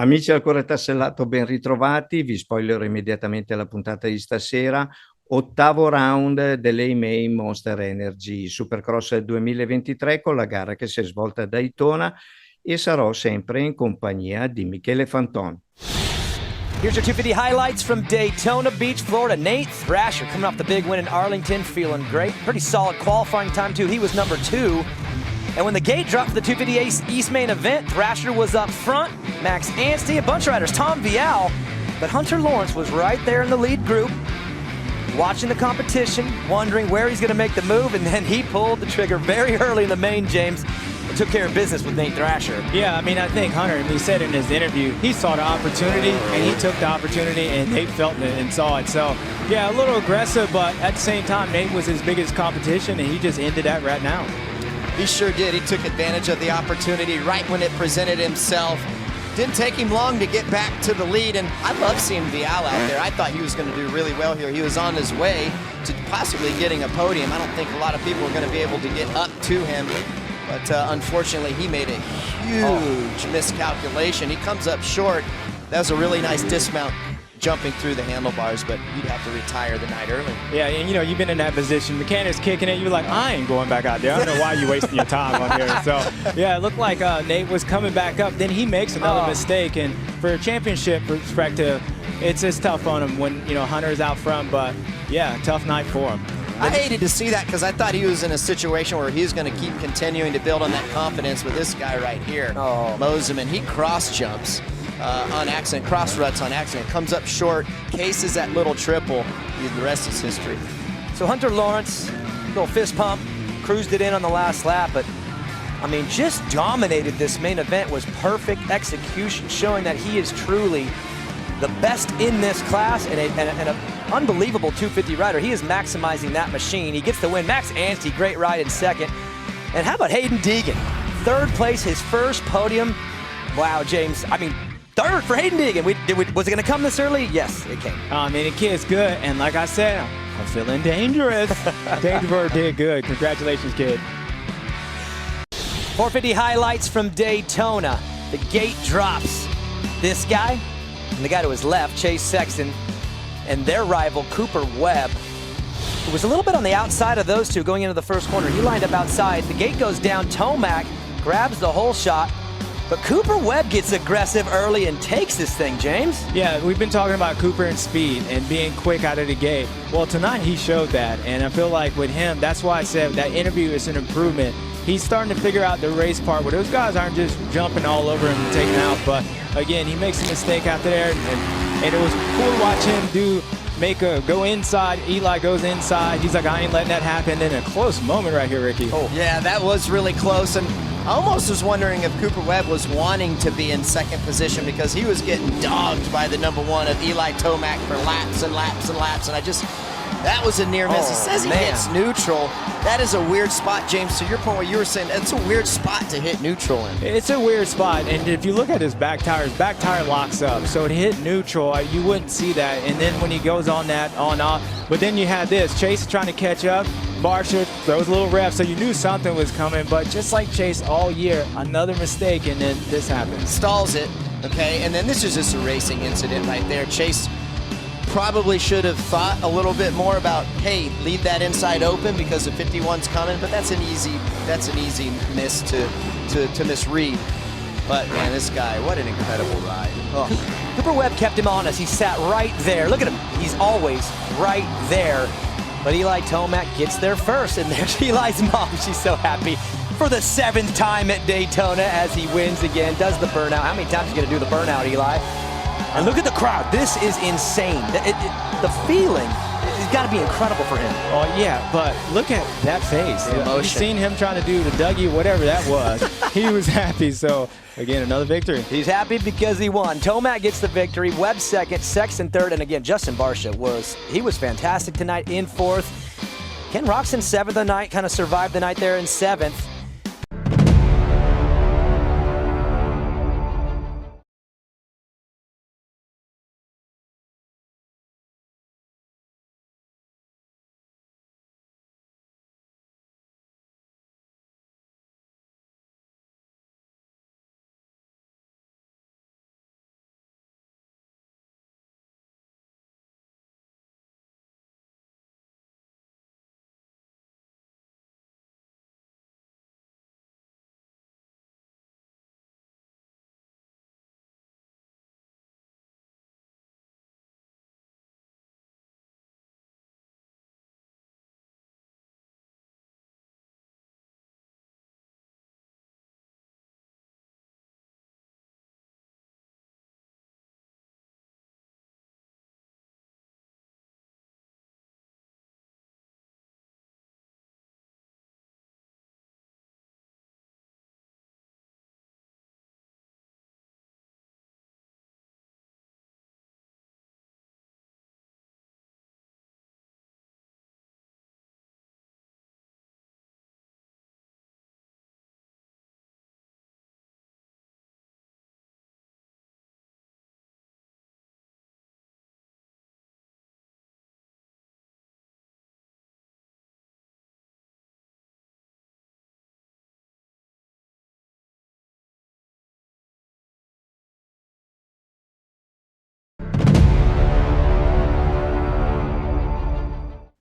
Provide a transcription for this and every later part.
Amici al Cuore Tassellato, ben ritrovati. Vi spoilerò immediatamente la puntata di stasera. Ottavo round dell'AMA Monster Energy Supercross 2023 con la gara che si è svolta a Daytona e sarò sempre in compagnia di Michele Fanton. Here's your 250 highlights from Daytona Beach, Florida. Nate Thrasher coming off the big win in Arlington, feeling great. Pretty solid qualifying time, too. He was number 2. And when the gate dropped for the 250 East main event, Thrasher was up front. Max Anstey, a bunch of riders, Tom Vial. But Hunter Lawrence was right there in the lead group, watching the competition, wondering where he's going to make the move, and then he pulled the trigger very early in the main, James, and took care of business with Nate Thrasher. Yeah, I mean, I think Hunter, he said in his interview, he saw the opportunity, and he took the opportunity, and Nate felt it and saw it. So, yeah, a little aggressive, but at the same time, Nate was his biggest competition, and he just ended that right now. He sure did. He took advantage of the opportunity right when it presented himself. Didn't take him long to get back to the lead, and I love seeing Vial out there. I thought he was going to do really well here. He was on his way to possibly getting a podium. I don't think a lot of people are going to be able to get up to him, but unfortunately he made a huge miscalculation. He comes up short. That was a really nice dismount, jumping through the handlebars, but he'd have to retire the night early. Yeah, and you know, you've been in that position. Mechanics kicking it, you're like, I ain't going back out there. I don't know why you're wasting your time on here. So, yeah, it looked like Nate was coming back up. Then he makes another mistake, and for a championship perspective, it's tough on him when, you know, Hunter's out front, but, yeah, tough night for him. I hated to see that because I thought he was in a situation where he's going to keep continuing to build on that confidence with this guy right here, Moseman. He cross jumps on accident, cross ruts on accident, comes up short, cases that little triple. The rest is history. So Hunter Lawrence, little fist pump, cruised it in on the last lap, but I mean, just dominated this main event. Was perfect execution, showing that he is truly the best in this class and an unbelievable 250 rider. He is maximizing that machine. He gets the win. Max Anstey, great ride in second. And how about Hayden Deegan? Third place, his first podium. Wow, James, I mean, third for Hayden Deegan. Was it going to come this early? Yes, it came. I mean, the kid's good, and like I said, I'm feeling dangerous. Dangerous did good. Congratulations, kid. 450 highlights from Daytona. The gate drops. This guy, and the guy to his left, Chase Sexton, and their rival, Cooper Webb, who was a little bit on the outside of those two going into the first corner. He lined up outside. The gate goes down. Tomac grabs the whole shot. But Cooper Webb gets aggressive early and takes this thing, James. Yeah, we've been talking about Cooper and speed and being quick out of the gate. Well, tonight he showed that, and I feel like with him, that's why I said that interview is an improvement. He's starting to figure out the race part where those guys aren't just jumping all over him and taking out, but again, he makes a mistake out there, and it was cool to watch him go inside. Eli goes inside. He's like, I ain't letting that happen. And a close moment right here, Ricky. Oh, yeah, that was really close. And I almost was wondering if Cooper Webb was wanting to be in second position because he was getting dogged by the number one of Eli Tomac for laps and laps and laps. And that was a near miss. He says he hits neutral. That is a weird spot, James. To your point where you were saying, it's a weird spot to hit neutral in. It's a weird spot, and if you look at his back tire locks up. So to hit neutral, you wouldn't see that. And then when he goes on off. But then you had this. Chase trying to catch up. Barsha throws a little rev, so you knew something was coming. But just like Chase all year, another mistake, and then this happens. Stalls it, okay? And then this is just a racing incident right there. Chase probably should have thought a little bit more about, hey, leave that inside open because the 51's coming, but that's an easy miss to misread. But man, this guy, what an incredible ride. Oh. Cooper Webb kept him honest. He sat right there. Look at him. He's always right there. But Eli Tomac gets there first, and there's Eli's mom. She's so happy for the 7th time at Daytona as he wins again, does the burnout. How many times are you going to do the burnout, Eli? And look at the crowd. This is insane. The feeling has got to be incredible for him. Oh, yeah, but look at that face. The emotion. You've seen him trying to do the Dougie, whatever that was. He was happy. So, again, another victory. He's happy because he won. Tomac gets the victory. Webb second, Sexton third. And, again, Justin Barsha was fantastic tonight in fourth. Ken Roxon, 7th the night, kind of survived the night there in 7th.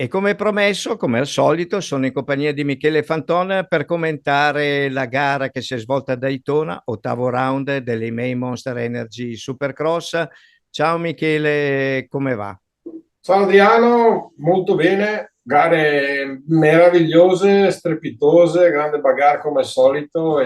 E come promesso, come al solito, sono in compagnia di Michele Fanton per commentare la gara che si è svolta a Daytona, ottavo round delle May Monster Energy Supercross. Ciao Michele, come va? Ciao Adriano, molto bene, gare meravigliose, strepitose, grande bagarre come al solito,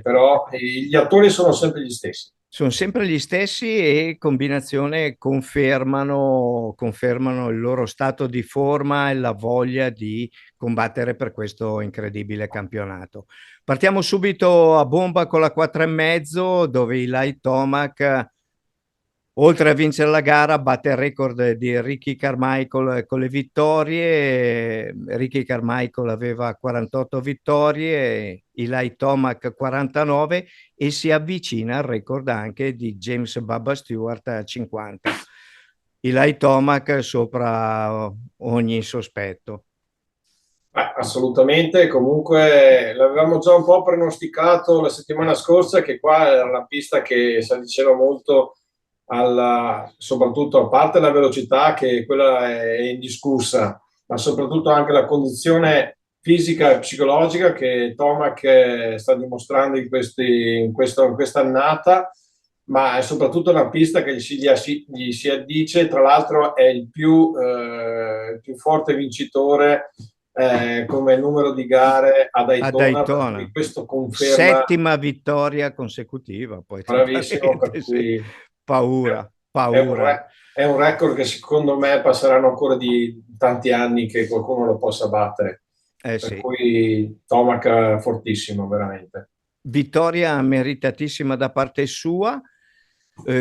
però gli attori sono sempre gli stessi. Sono sempre gli stessi e combinazione confermano il loro stato di forma e la voglia di combattere per questo incredibile campionato. Partiamo subito a bomba con la 4 e mezzo, dove Eli Tomac, oltre a vincere la gara, batte il record di Ricky Carmichael con le vittorie. Ricky Carmichael aveva 48 vittorie, Eli Tomac 49 e si avvicina al record anche di James Bubba Stewart a 50. Eli Tomac sopra ogni sospetto. Assolutamente, comunque l'avevamo già un po' pronosticato la settimana scorsa che qua era una pista che si addiceva molto soprattutto a parte la velocità, che quella è indiscussa, ma soprattutto anche la condizione fisica e psicologica che Tomac sta dimostrando in questa annata, ma è soprattutto una pista che gli si addice. Tra l'altro è il più forte vincitore come numero di gare a A Daytona, per cui Daytona, questo conferma. settima vittoria consecutiva, poi tra Bravissimo, per parentesi, cui paura, è un, paura. è un record che secondo me passeranno ancora di tanti anni che qualcuno lo possa battere. Eh Per sì. cui Tomac è fortissimo, veramente. Vittoria meritatissima da parte sua,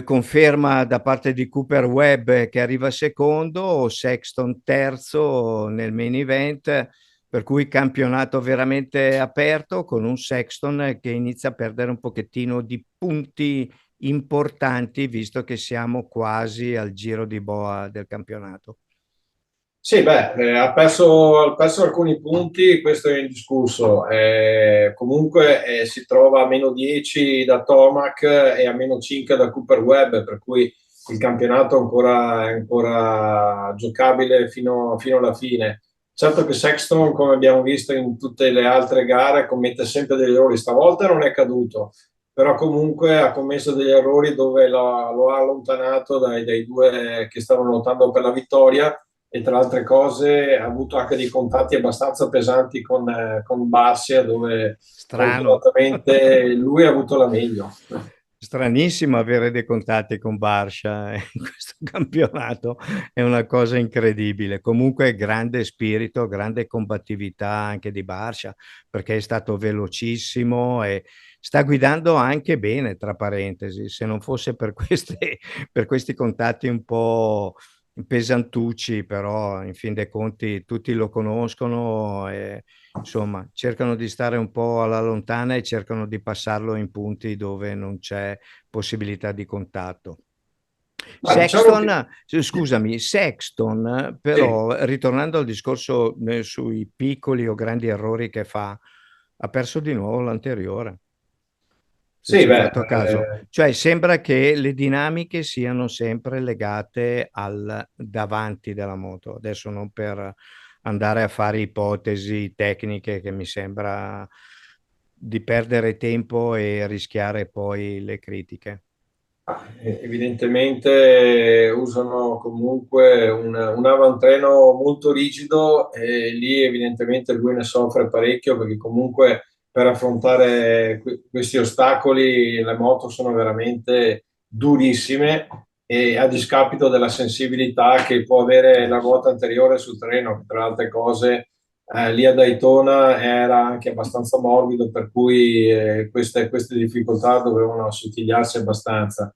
conferma da parte di Cooper Webb che arriva secondo, Sexton terzo nel main event, per cui campionato veramente aperto con un Sexton che inizia a perdere un pochettino di punti importanti visto che siamo quasi al giro di boa del campionato. Sì, beh, ha perso alcuni punti, questo è indiscusso. Comunque si trova a meno 10 da Tomac e a meno 5 da Cooper Webb, per cui il campionato è ancora giocabile fino alla fine. Certo che Sexton, come abbiamo visto in tutte le altre gare, commette sempre degli errori. Stavolta non è caduto, però comunque ha commesso degli errori dove lo ha allontanato dai due che stavano lottando per la vittoria, e tra le altre cose ha avuto anche dei contatti abbastanza pesanti con Barcia, dove Strano. fortunatamente lui ha avuto la meglio. Stranissimo avere dei contatti con Barcia in questo campionato, è una cosa incredibile. Comunque grande spirito, grande combattività anche di Barcia, perché è stato velocissimo e sta guidando anche bene, tra parentesi. Se non fosse per per questi contatti un po' pesantucci, però in fin dei conti tutti lo conoscono e insomma cercano di stare un po' alla lontana e cercano di passarlo in punti dove non c'è possibilità di contatto. Ma diciamo che Scusami, Sexton, sì. però, ritornando al discorso sui piccoli o grandi errori che fa, ha perso di nuovo l'anteriore. Se Sì, ci hai beh, fatto caso, cioè sembra che le dinamiche siano sempre legate al davanti della moto. Adesso non per andare a fare ipotesi tecniche che mi sembra di perdere tempo e rischiare poi le critiche. evidentemente usano comunque un avantreno molto rigido, e lì evidentemente lui ne soffre parecchio, perché comunque per affrontare questi ostacoli le moto sono veramente durissime, e a discapito della sensibilità che può avere la Sì. ruota anteriore sul terreno, che tra le altre cose lì a Daytona era anche abbastanza morbido, per cui queste difficoltà dovevano assottigliarsi abbastanza.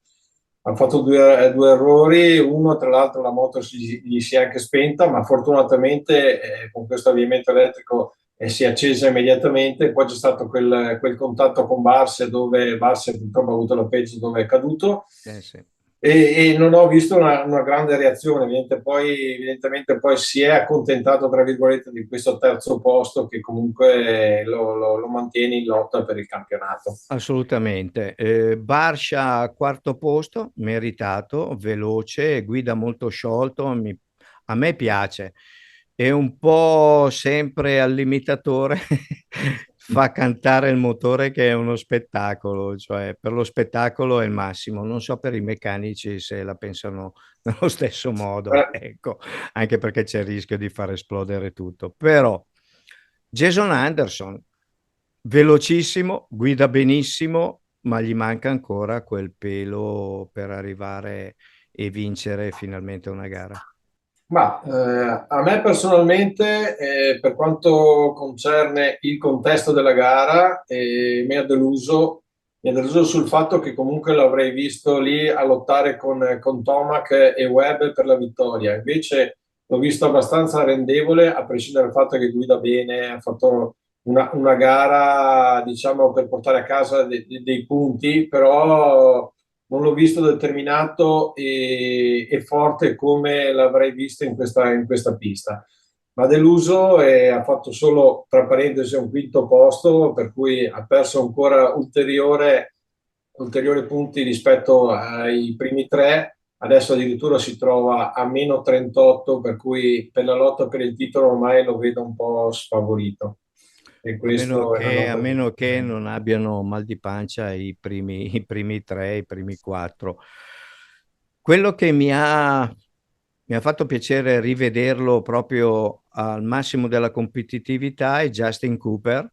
Ha fatto due errori, uno tra l'altro la moto gli si è anche spenta, ma fortunatamente con questo avviamento elettrico si è accesa immediatamente. Poi c'è stato quel contatto con Barse, dove Barse purtroppo ha avuto la peggio, dove è caduto, Sì. e non ho visto una grande reazione. Evidentemente poi si è accontentato, tra virgolette, di questo terzo posto, che comunque lo mantiene in lotta per il campionato. Assolutamente. Barcia quarto posto, meritato, veloce, guida molto sciolto, a me piace. e un po' sempre al limitatore fa cantare il motore, che è uno spettacolo, cioè per lo spettacolo è il massimo. Non so per i meccanici se la pensano nello stesso modo, Eh, ecco, anche perché c'è il rischio di far esplodere tutto. Però Jason Anderson, velocissimo, guida benissimo, ma gli manca ancora quel pelo per arrivare e vincere finalmente una gara. Ma a me personalmente, per quanto concerne il contesto della gara, mi ha deluso sul fatto che comunque l'avrei visto lì a lottare con Tomac e Webb per la vittoria. Invece l'ho visto abbastanza arrendevole, a prescindere dal fatto che guida bene, ha fatto una gara, diciamo, per portare a casa dei punti, però non l'ho visto determinato e forte come l'avrei visto in questa pista. Ma deluso e ha fatto solo, tra parentesi, un quinto posto, per cui ha perso ancora ulteriori punti rispetto ai primi tre. Adesso addirittura si trova a meno 38, per cui per la lotta per il titolo ormai lo vedo un po' sfavorito. E questo è una A nota meno che positiva. non abbiano mal di pancia i primi tre, i primi quattro. Quello che mi ha fatto piacere rivederlo proprio al massimo della competitività è Justin Cooper,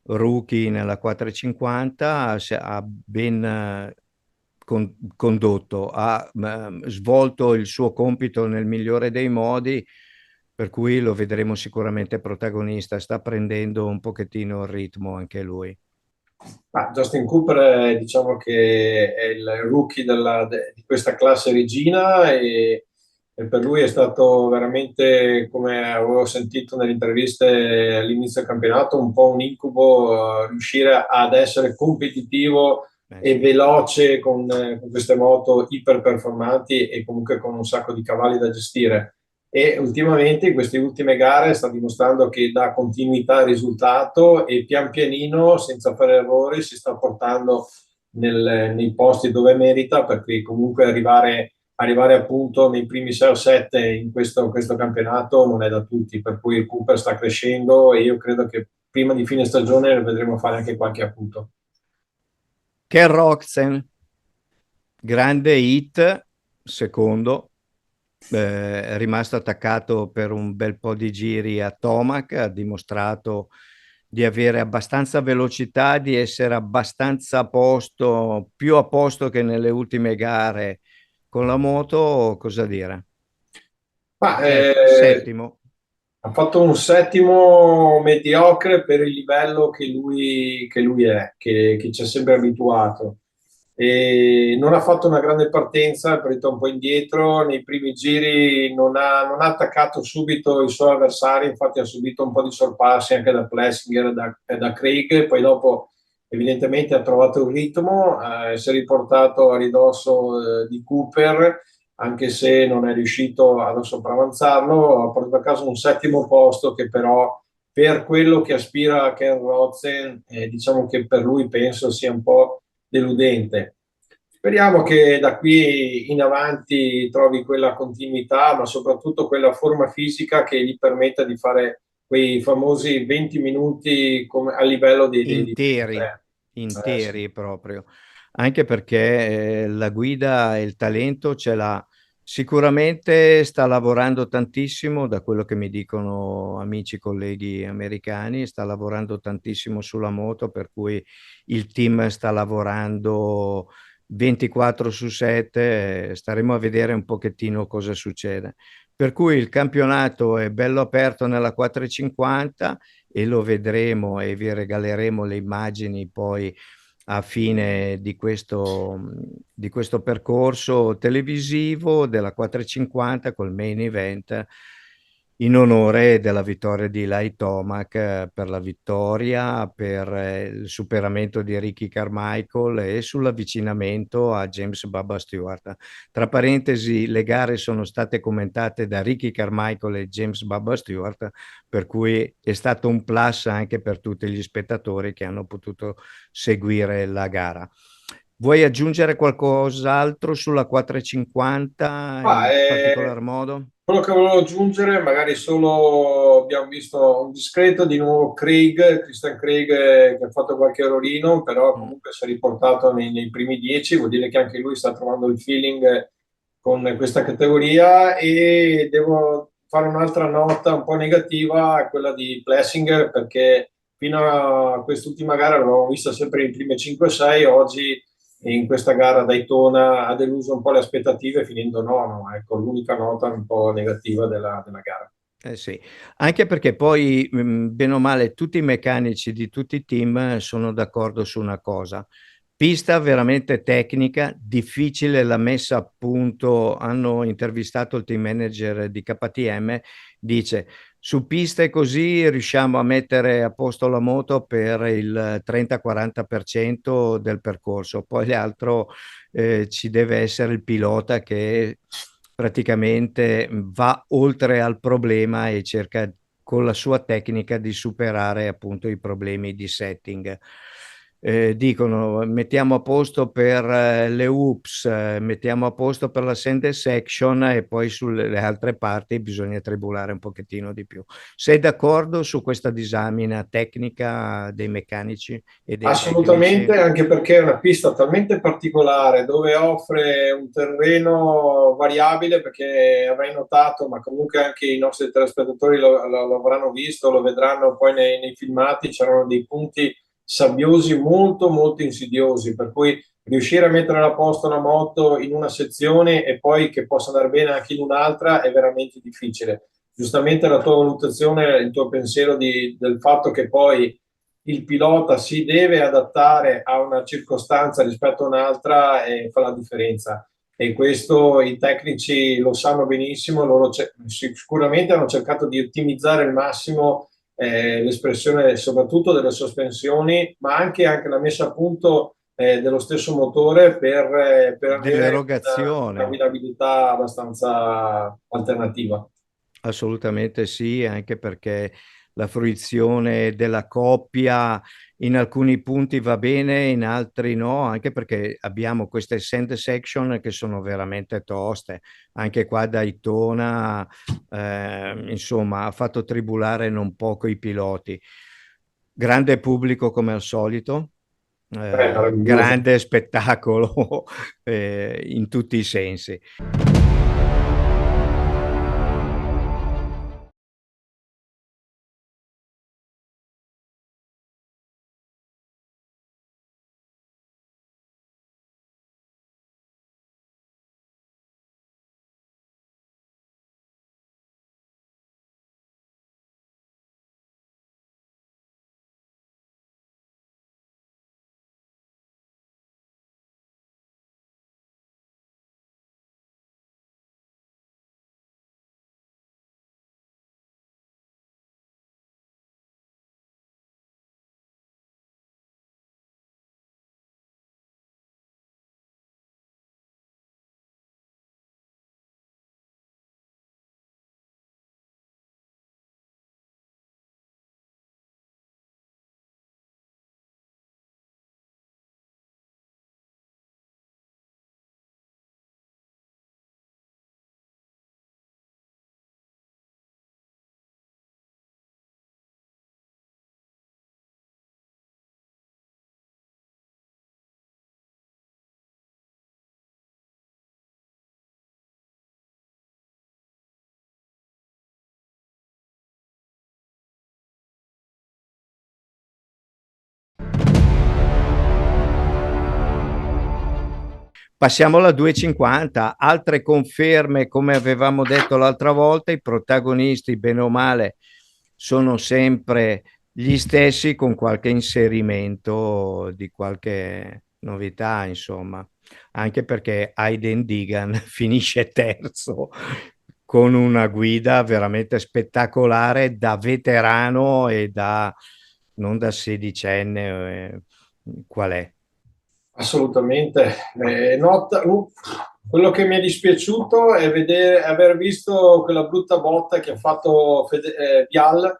rookie nella 450, ha ben condotto, ha svolto il suo compito nel migliore dei modi, per cui lo vedremo sicuramente protagonista. Sta prendendo un pochettino il ritmo anche lui. Justin Cooper, diciamo che è il rookie di questa classe regina e per lui è stato veramente, come avevo sentito nelle interviste all'inizio del campionato, un po' un incubo, riuscire ad essere competitivo e Sì. veloce con queste moto iper performanti e comunque con un sacco di cavalli da gestire. E ultimamente in queste ultime gare sta dimostrando che dà continuità al risultato e pian pianino, senza fare errori, si sta portando nei posti dove merita, perché comunque arrivare appunto nei primi 6 o 7 in questo campionato non è da tutti, per cui il Cooper sta crescendo e io credo che prima di fine stagione vedremo fare anche qualche appunto. Ken Roxen, grande hit, secondo, è rimasto attaccato per un bel po' di giri a Tomac, ha dimostrato di avere abbastanza velocità, di essere abbastanza a posto, più a posto che nelle ultime gare con la moto, cosa dire? Ma, Settimo. ha fatto un settimo mediocre per il livello che lui è, che ci ha sempre abituato. E non ha fatto una grande partenza, è partito un po' indietro, nei primi giri non ha attaccato subito i suoi avversari, infatti ha subito un po' di sorpassi anche da Plessinger e da Craig, poi dopo evidentemente ha trovato il ritmo, si è riportato a ridosso di Cooper, anche se non è riuscito ad sopravanzarlo, ha portato a casa un settimo posto che però per quello che aspira a Ken Rotzen, diciamo che per lui penso sia un po' deludente. Speriamo che da qui in avanti trovi quella continuità, ma soprattutto quella forma fisica che gli permetta di fare quei famosi 20 minuti a livello di Interi, tre. Sì. interi proprio, anche perché la guida e il talento ce l'ha. Sicuramente sta lavorando tantissimo, da quello che mi dicono amici, colleghi americani, sta lavorando tantissimo sulla moto, per cui il team sta lavorando 24 su 7, staremo a vedere un pochettino cosa succede. Per cui il campionato è bello aperto nella 450 e lo vedremo e vi regaleremo le immagini poi a fine di questo percorso televisivo della 450 col main event in onore della vittoria di Eli Tomac, per la vittoria, per il superamento di Ricky Carmichael e sull'avvicinamento a James Bubba Stewart. Tra parentesi, le gare sono state commentate da Ricky Carmichael e James Bubba Stewart, per cui è stato un plus anche per tutti gli spettatori che hanno potuto seguire la gara. Vuoi aggiungere qualcos'altro sulla 450 Ma, in particolar modo? quello che volevo aggiungere, magari solo abbiamo visto un discreto di nuovo Christian Craig, che ha fatto qualche errorino, però Mm. comunque si è riportato nei primi 10, vuol dire che anche lui sta trovando il feeling con questa categoria. E devo fare un'altra nota un po' negativa, quella di Plessinger, perché fino a quest'ultima gara l'avevamo vista sempre in prime 5-6, oggi in questa gara a Daytona ha deluso un po' le aspettative finendo nono. Ecco, l'unica nota un po' negativa della gara. Eh sì, anche perché poi, bene o male, tutti i meccanici di tutti i team sono d'accordo su una cosa. Pista veramente tecnica, difficile la messa a punto. Hanno intervistato il team manager di KTM, dice su piste così riusciamo a mettere a posto la moto per il 30-40% del percorso, poi l'altro ci deve essere il pilota che praticamente va oltre al problema e cerca con la sua tecnica di superare appunto i problemi di setting. Dicono mettiamo a posto per le UPS, mettiamo a posto per la sender section e poi sulle altre parti bisogna tribulare un pochettino di più. Sei d'accordo su questa disamina tecnica dei meccanici e dei tecnici? Assolutamente, anche perché è una pista talmente particolare dove offre un terreno variabile, perché avrai notato, ma comunque anche i nostri telespettatori lo avranno visto, lo vedranno poi nei filmati, c'erano dei punti sabbiosi molto molto insidiosi, per cui riuscire a mettere a posto una moto in una sezione e poi che possa andare bene anche in un'altra è veramente difficile. Giustamente la tua valutazione, il tuo pensiero del fatto che poi il pilota si deve adattare a una circostanza rispetto a un'altra e fa la differenza. E questo i tecnici lo sanno benissimo, loro sicuramente hanno cercato di ottimizzare al massimo l'espressione soprattutto delle sospensioni, ma anche la messa a punto dello stesso motore per avere una Dell'erogazione. guidabilità abbastanza alternativa. Assolutamente sì, anche perché la fruizione della coppia in alcuni punti va bene, in altri no, anche perché abbiamo queste sand section che sono veramente toste. Anche qua Daytona, insomma, ha fatto tribulare non poco i piloti. Grande pubblico come al solito, Meraviglioso. grande spettacolo in tutti i sensi. Passiamo alla 250, altre conferme, come avevamo detto l'altra volta, i protagonisti, bene o male, sono sempre gli stessi con qualche inserimento di qualche novità, insomma, anche perché Aiden Digan finisce terzo con una guida veramente spettacolare da veterano e da non da sedicenne, qual è? Assolutamente. Quello che mi è dispiaciuto è aver visto quella brutta botta che ha fatto Vial Eh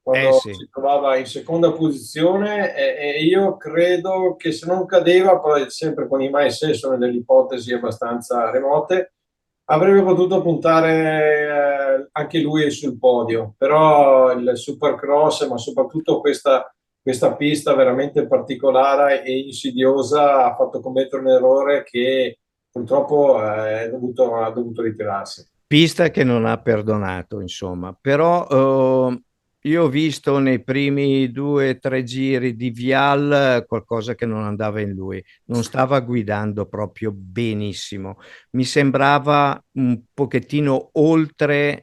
quando sì. si trovava in seconda posizione, e io credo che se non cadeva, poi sempre con i mai se sono delle ipotesi abbastanza remote, Avrebbe potuto puntare anche lui sul podio, però il Supercross, ma soprattutto questa pista veramente particolare e insidiosa, ha fatto commettere un errore che purtroppo ha dovuto ritirarsi. Pista che non ha perdonato, insomma, però io ho visto nei primi 2 o 3 giri di Vial qualcosa che non andava in lui, non stava guidando proprio benissimo, mi sembrava un pochettino oltre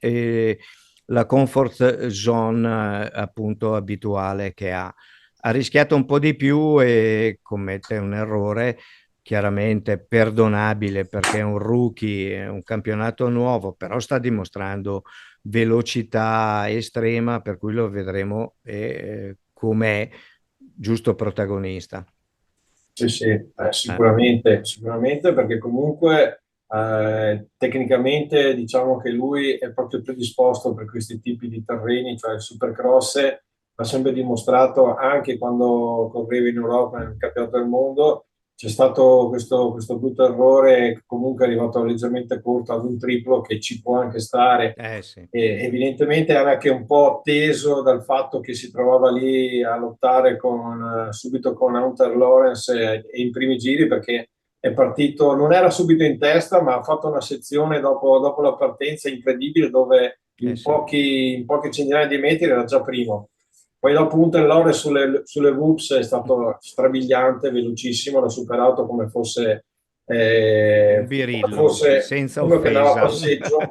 la comfort zone appunto abituale che ha. Ha rischiato un po' di più e commette un errore chiaramente perdonabile perché è un rookie, è un campionato nuovo, però sta dimostrando velocità estrema, per cui lo vedremo come giusto protagonista. Sì, sì, Eh, sicuramente, sicuramente perché comunque tecnicamente diciamo che lui è proprio predisposto per questi tipi di terreni, cioè il Supercross l'ha sempre dimostrato anche quando correva in Europa nel campionato del mondo. C'è stato questo brutto errore, che comunque è arrivato leggermente corto ad un triplo che ci può anche stare. sì, E evidentemente era anche un po' teso dal fatto che si trovava lì a lottare subito con Hunter Lawrence in primi giri perché è partito, non era subito in testa, ma ha fatto una sezione dopo la partenza incredibile dove sì. in poche centinaia di metri era già primo. Poi dopo Hunter Lawrence sulle whoops è stato strabiliante, velocissimo, l'ha superato Un birillo, fosse senza uno che andava a offesa. passeggio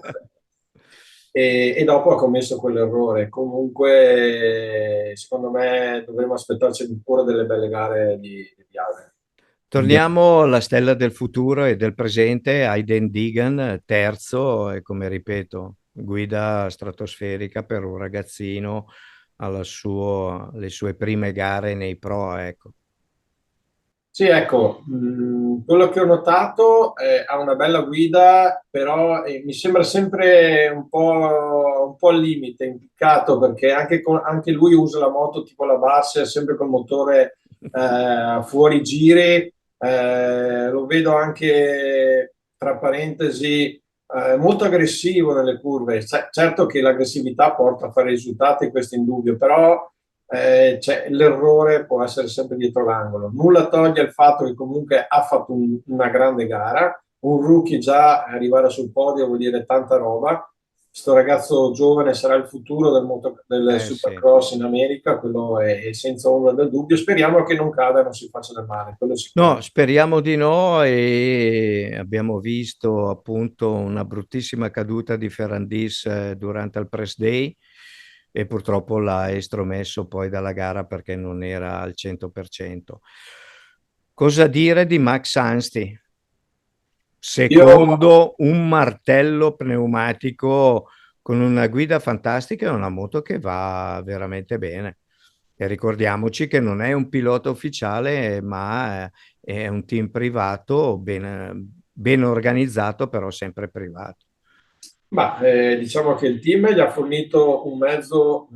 e dopo ha commesso quell'errore. Comunque, secondo me, dovremmo aspettarci ancora delle belle gare di Viale. Torniamo alla stella del futuro e del presente, Aiden Deegan, terzo, e come ripeto, guida stratosferica per un ragazzino alle sue prime gare nei pro, ecco. Sì, ecco, quello che ho notato ha una bella guida, però mi sembra sempre un po' al limite, impiccato, perché anche lui usa la moto tipo la Barcia, sempre col motore fuori giri. Lo vedo anche, tra parentesi, molto aggressivo nelle curve. Certo che l'aggressività porta a fare risultati, questo è indubbio, però l'errore può essere sempre dietro l'angolo. Nulla toglie il fatto che comunque ha fatto una grande gara, un rookie già arrivare sul podio vuol dire tanta roba. Sto ragazzo giovane sarà il futuro del Sì. Supercross in America, quello è senza ombra del dubbio. Speriamo che non cada e non si faccia del male, quello No, sicuramente. speriamo di no e abbiamo visto appunto una bruttissima caduta di Ferrandis durante il press day e purtroppo l'ha estromesso poi dalla gara perché non era al 100%. Cosa dire di Max Ansti? Io Secondo un martello pneumatico con una guida fantastica e una moto che va veramente bene. E ricordiamoci che non è un pilota ufficiale, ma è un team privato ben organizzato, però sempre privato. Ma diciamo che il team gli ha fornito un mezzo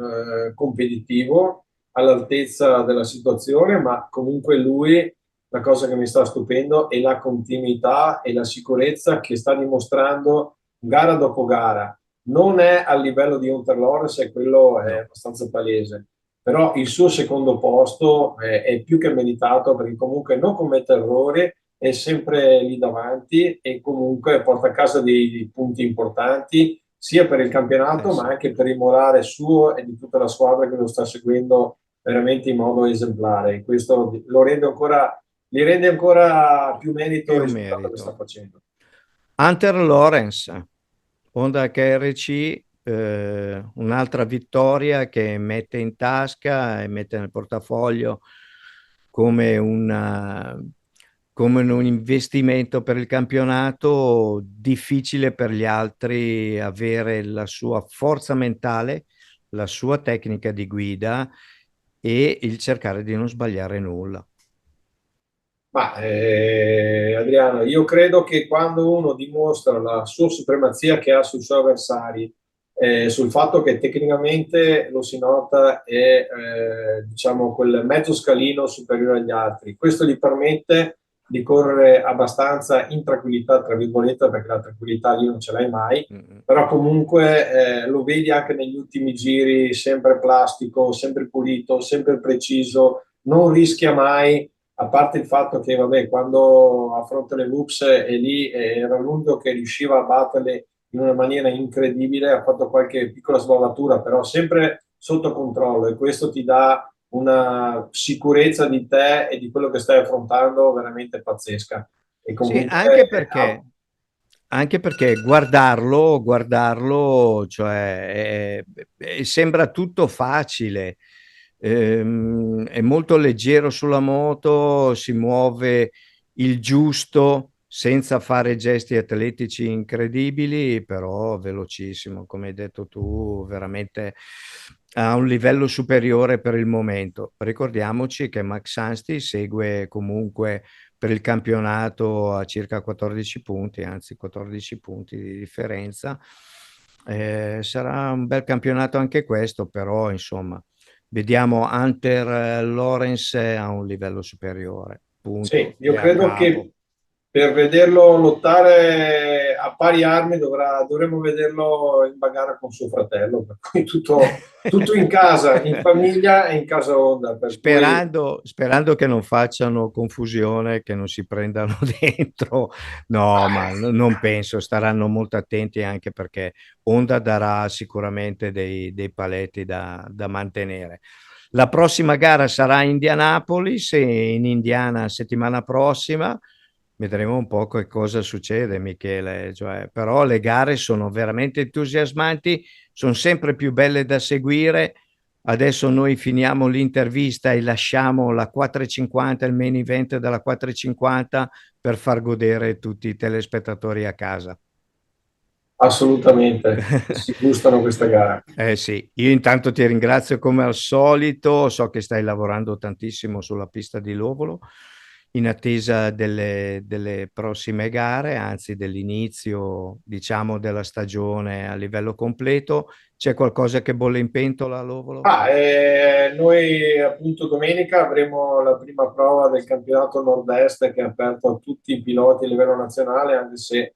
competitivo all'altezza della situazione, ma comunque lui, la cosa che mi sta stupendo è la continuità e la sicurezza che sta dimostrando gara dopo gara. Non è a livello di Hunter Lawrence e quello è No. abbastanza palese, però il suo secondo posto è più che meritato perché comunque non commette errori, è sempre lì davanti e comunque porta a casa dei punti importanti sia per il campionato ma Sì. anche per il morale suo e di tutta la squadra che lo sta seguendo veramente in modo esemplare. E questo gli rende ancora più merito il Più risultato che sta merito. facendo. Hunter Lawrence, Honda HRC, un'altra vittoria che mette in tasca e mette nel portafoglio come come un investimento per il campionato, difficile per gli altri avere la sua forza mentale, la sua tecnica di guida e il cercare di non sbagliare nulla. Ma Adriano, io credo che quando uno dimostra la sua supremazia che ha sui suoi avversari, sul fatto che tecnicamente lo si nota è diciamo quel mezzo scalino superiore agli altri, questo gli permette di correre abbastanza in tranquillità, tra virgolette, perché la tranquillità lì non ce l'hai mai, però comunque lo vedi anche negli ultimi giri, sempre plastico, sempre pulito, sempre preciso, non rischia mai, a parte il fatto che, vabbè, quando affronta le Whoops e lì era l'unico che riusciva a batterle in una maniera incredibile, ha fatto qualche piccola sbavatura, però sempre sotto controllo, e questo ti dà una sicurezza di te e di quello che stai affrontando veramente pazzesca. E Sì, comunque anche perché guardarlo, cioè, sembra tutto facile. È molto leggero sulla moto, si muove il giusto senza fare gesti atletici incredibili, però velocissimo, come hai detto tu, veramente a un livello superiore per il momento. Ricordiamoci che Max Ansti segue comunque per il campionato a circa 14 punti, anzi 14 punti di differenza. Sarà un bel campionato anche questo, però insomma, vediamo Hunter Lawrence a un livello superiore, sì, punto, io è a credo capo. che per vederlo lottare a pari armi dovremmo vederlo in bagarre con suo fratello, per cui tutto in casa, in famiglia e in casa Honda, per cui Sperando che non facciano confusione, che non si prendano dentro, no, ma non penso, staranno molto attenti anche perché Honda darà sicuramente dei paletti da mantenere. La prossima gara sarà a Indianapolis e in Indiana settimana prossima. Vedremo un po' che cosa succede, Michele. Cioè, però le gare sono veramente entusiasmanti, sono sempre più belle da seguire. Adesso noi finiamo l'intervista e lasciamo la 450, il main event della 450 per far godere tutti i telespettatori a casa. assolutamente si gustano questa gara. Eh sì, io intanto ti ringrazio come al solito, so che stai lavorando tantissimo sulla pista di Lovolo in attesa delle prossime gare, anzi dell'inizio, diciamo, della stagione a livello completo. C'è qualcosa che bolle in pentola a Lovolo? Noi appunto domenica avremo la prima prova del campionato Nord-Est, che è aperto a tutti i piloti a livello nazionale, anche se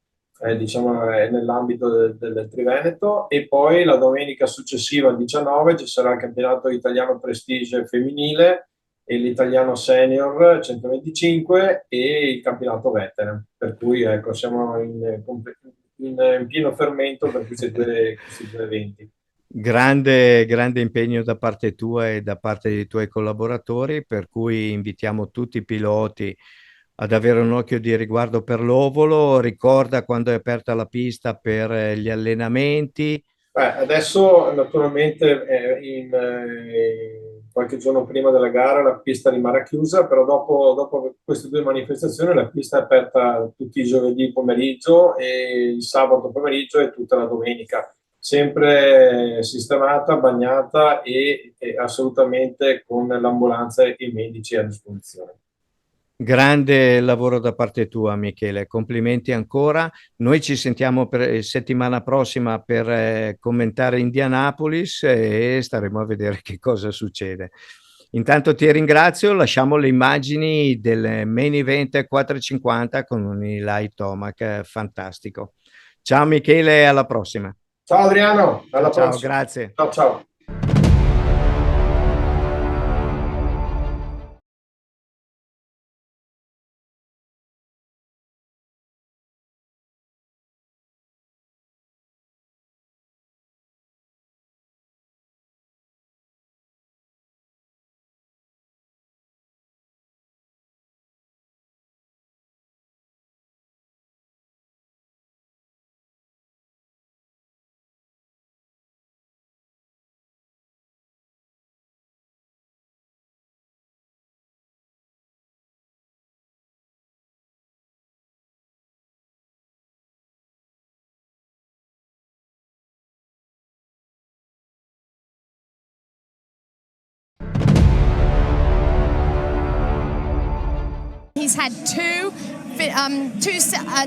diciamo è nell'ambito del Triveneto, e poi la domenica successiva, il 19, ci sarà il campionato italiano Prestige femminile e l'italiano senior 125 e il campionato veteran, per cui ecco, siamo in pieno fermento per questi due eventi. Grande, grande impegno da parte tua e da parte dei tuoi collaboratori, per cui invitiamo tutti i piloti ad avere un occhio di riguardo per l'Ovolo. Ricorda quando è aperta la pista per gli allenamenti. Adesso naturalmente qualche giorno prima della gara la pista rimarrà chiusa, però dopo queste due manifestazioni la pista è aperta tutti i giovedì pomeriggio e il sabato pomeriggio e tutta la domenica, sempre sistemata, bagnata e assolutamente con l'ambulanza e i medici a disposizione. Grande lavoro da parte tua, Michele. Complimenti ancora. Noi ci sentiamo per settimana prossima per commentare Indianapolis e staremo a vedere che cosa succede. Intanto ti ringrazio, lasciamo le immagini del main event 450 con un Eli Tomac fantastico. Ciao Michele, alla prossima. Ciao Adriano, Ciao alla ciao, prossima. grazie. Ciao ciao. He's had two